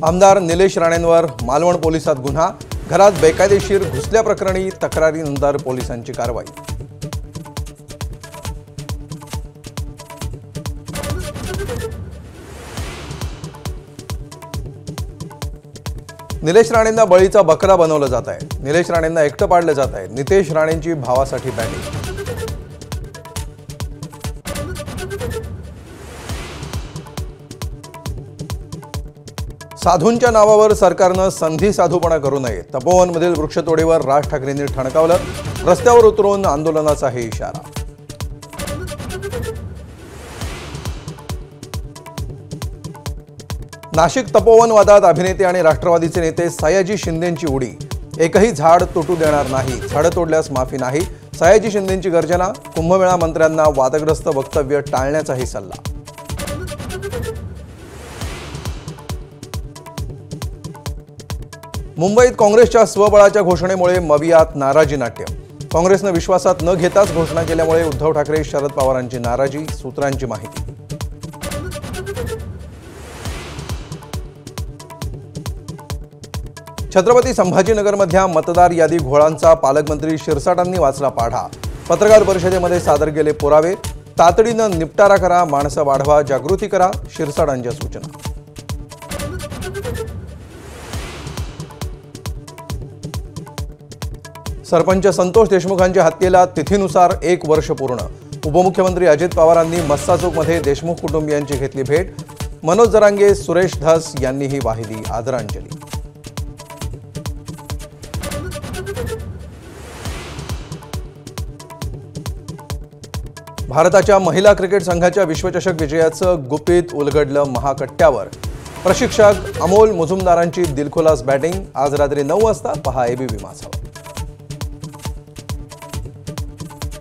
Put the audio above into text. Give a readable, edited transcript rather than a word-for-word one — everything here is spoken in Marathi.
आमदार निलेश राणेंवर मालवण पोलिसात गुन्हा, घरात बेकायदेशीर घुसल्याप्रकरणी तक्रारीनंतर पोलिसांची कारवाई। निलेश राणेंना बळीचा बकरा बनवलं जात आहे। निलेश राणेंना एकटं पाडलं जात आहे। नितेश राणेंची भावासाठी बॅटिंग। साधूंच्या नावावर सरकारनं संधी साधूपणा करू नये। तपोवनमधील वृक्षतोडीवर राज ठाकरेंनी ठणकावलं। रस्त्यावर उतरून आंदोलनाचा हे इशारा। नाशिक तपोवन वादात अभिनेते आणि राष्ट्रवादीचे नेते सयाजी शिंदेंची उडी। एकही झाड तुटू देणार नाही, झाडं तोडल्यास माफी नाही, सयाजी शिंदेंची गर्जना। कुंभमेळा मंत्र्यांना वादग्रस्त वक्तव्य टाळण्याचाही सल्ला। मुंबईत काँग्रेसच्या स्वबळाच्या घोषणेमुळे मवियात नाराजी नाट्य। काँग्रेसनं विश्वासात न घेताच घोषणा केल्यामुळे उद्धव ठाकरे शरद पवारांची नाराजी। सूत्रांची माहिती। छत्रपती संभाजीनगरमधल्या मतदार यादी घोळांचा पालकमंत्री शिरसाटांनी वाचला पाढा। पत्रकार परिषदेमध्ये सादर केले पुरावे। तातडीनं निपटारा करा, माणसं वाढवा, जागृती करा, शिरसाटांच्या सूचना। सरपंच संतोष देशमुखांच्या हत्येला तिथीनुसार 1 वर्ष पूर्ण। उपमुख्यमंत्री अजित पवारांनी मस्सा चौकमध्ये देशमुख कुटुंबियांची घेतली भेट। मनोज जरांगे, सुरेश धस यांनीही वाहिली आदरांजली। भारताच्या महिला क्रिकेट संघाच्या विश्वचषक विजयाचं गुपित उलगडलं महाकट्ट्यावर। प्रशिक्षक अमोल मुजुमदारांची दिलखुलास बॅटिंग। आज रात्री 9 वाजता पहा एबीपी माझावर।